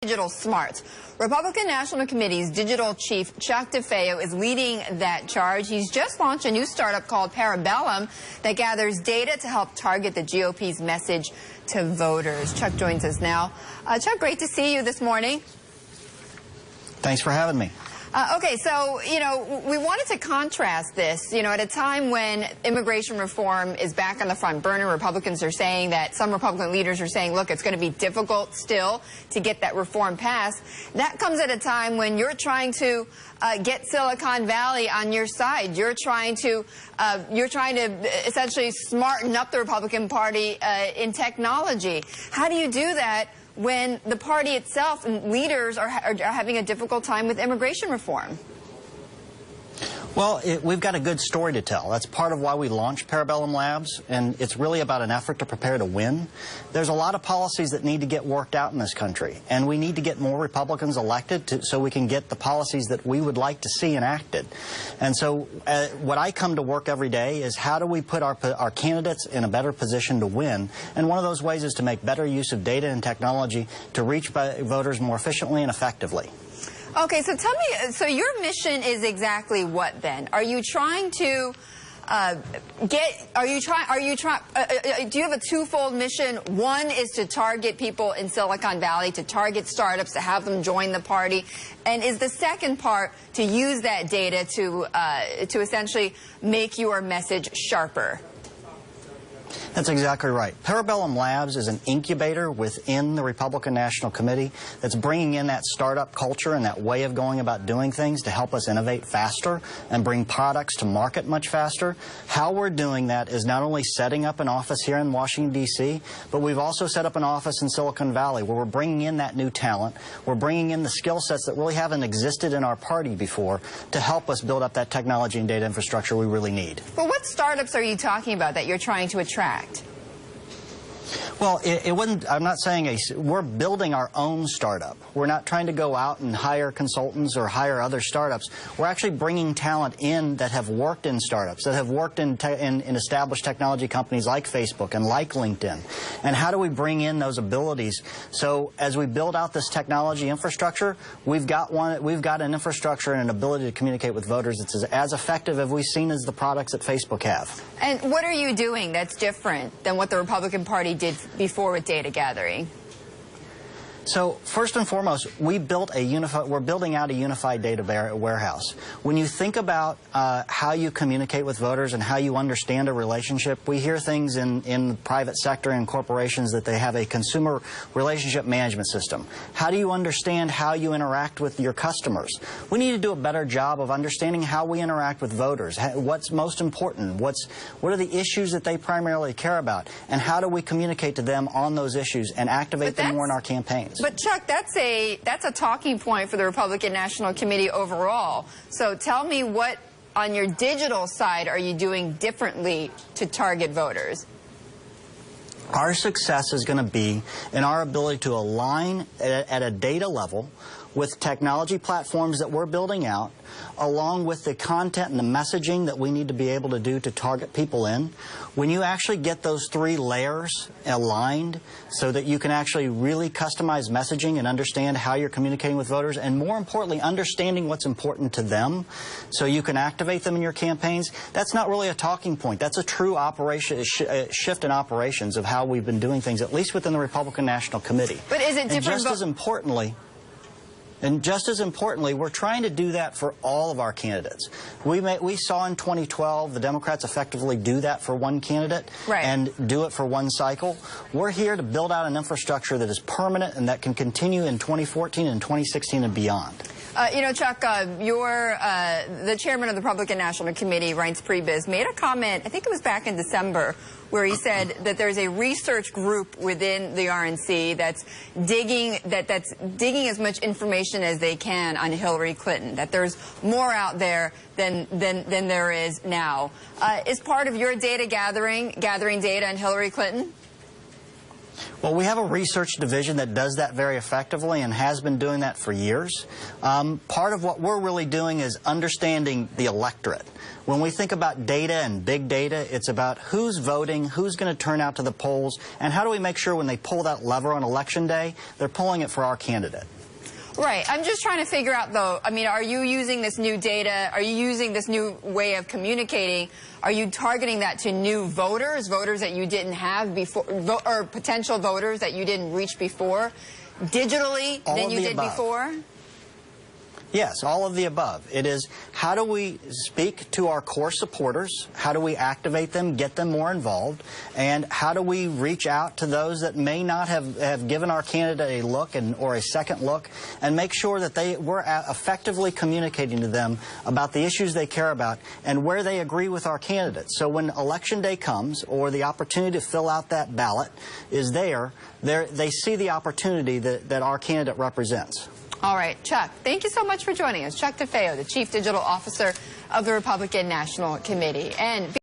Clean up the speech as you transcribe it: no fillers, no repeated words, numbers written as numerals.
Digital smarts. Republican National Committee's digital chief, Chuck DeFeo, is leading that charge. He's just launched a new startup called Parabellum that gathers data to help target the GOP's message to voters. Chuck joins us now. Chuck, great to see you this morning. Thanks for having me. Okay, so, we wanted to contrast this, at a time when immigration reform is back on the front burner. Republicans are saying that, some Republican leaders are saying, look, it's going to be difficult still to get that reform passed. That comes at a time when you're trying to get Silicon Valley on your side. You're trying to essentially smarten up the Republican Party in technology. How do you do that when the party itself and leaders are having a difficult time with immigration reform? Well, we've got a good story to tell. That's part of why we launched Parabellum Labs, and it's really about an effort to prepare to win. There's a lot of policies that need to get worked out in this country, and we need to get more Republicans elected so we can get the policies that we would like to see enacted. And so what I come to work every day is how do we put our candidates in a better position to win? And one of those ways is to make better use of data and technology to reach voters more efficiently and effectively. Okay, so tell me, so your mission is exactly what then? Are you trying to do you have a twofold mission? One is to target people in Silicon Valley, to target startups, to have them join the party. And is the second part to use that data to essentially make your message sharper? That's exactly right. Parabellum Labs is an incubator within the Republican National Committee that's bringing in that startup culture and that way of going about doing things to help us innovate faster and bring products to market much faster. How we're doing that is not only setting up an office here in Washington, D.C., but we've also set up an office in Silicon Valley where we're bringing in that new talent. We're bringing in the skill sets that really haven't existed in our party before to help us build up that technology and data infrastructure we really need. But what startups are you talking about that you're trying to attract? Well, I'm not saying we're building our own startup. We're not trying to go out and hire consultants or hire other startups. We're actually bringing talent in that have worked in startups, that have worked in established technology companies like Facebook and like LinkedIn. And how do we bring in those abilities? So as we build out this technology infrastructure, we've got an infrastructure and an ability to communicate with voters that's as effective as we've seen as the products that Facebook have. And what are you doing that's different than what the Republican Party did before with data gathering? So first and foremost, we're building out a unified data warehouse. When you think about how you communicate with voters and how you understand a relationship, we hear things in the private sector and corporations that they have a consumer relationship management system. How do you understand how you interact with your customers? We need to do a better job of understanding how we interact with voters, what's most important, what are the issues that they primarily care about, and how do we communicate to them on those issues and activate them more in our campaigns. But Chuck, that's a talking point for the Republican National Committee overall. So tell me, what on your digital side are you doing differently to target voters? Our success is going to be in our ability to align at a data level with technology platforms that we're building out, along with the content and the messaging that we need to be able to do to target people in. When you actually get those three layers aligned so that you can actually really customize messaging and understand how you're communicating with voters, and more importantly, understanding what's important to them so you can activate them in your campaigns, that's not really a talking point. That's a true shift in operations of how we've been doing things, at least within the Republican National Committee. But is it different? And just as importantly, we're trying to do that for all of our candidates. We saw in 2012 the Democrats effectively do that for one candidate and do it for one cycle. We're here to build out an infrastructure that is permanent and that can continue in 2014 and 2016 and beyond. Chuck, the chairman of the Republican National Committee, Reince Priebus, made a comment, I think it was back in December, where he said that there's a research group within the RNC that's digging as much information as they can on Hillary Clinton, that there's more out there than there is now. Is part of your data gathering data on Hillary Clinton? Well, we have a research division that does that very effectively and has been doing that for years. Part of what we're really doing is understanding the electorate. When we think about data and big data, it's about who's voting, who's going to turn out to the polls, and how do we make sure when they pull that lever on Election Day, they're pulling it for our candidate. Right. I'm just trying to figure out, though, I mean, are you using this new data? Are you using this new way of communicating? Are you targeting that to new voters, voters that you didn't have before, or potential voters that you didn't reach before, digitally than you did before? Yes, all of the above. It is, how do we speak to our core supporters? How do we activate them, get them more involved? And how do we reach out to those that may not have given our candidate a look or a second look, and make sure that we're effectively communicating to them about the issues they care about and where they agree with our candidates. So when Election Day comes, or the opportunity to fill out that ballot is there, they see the opportunity that our candidate represents. All right, Chuck, thank you so much for joining us. Chuck DeFeo, the Chief Digital Officer of the Republican National Committee. And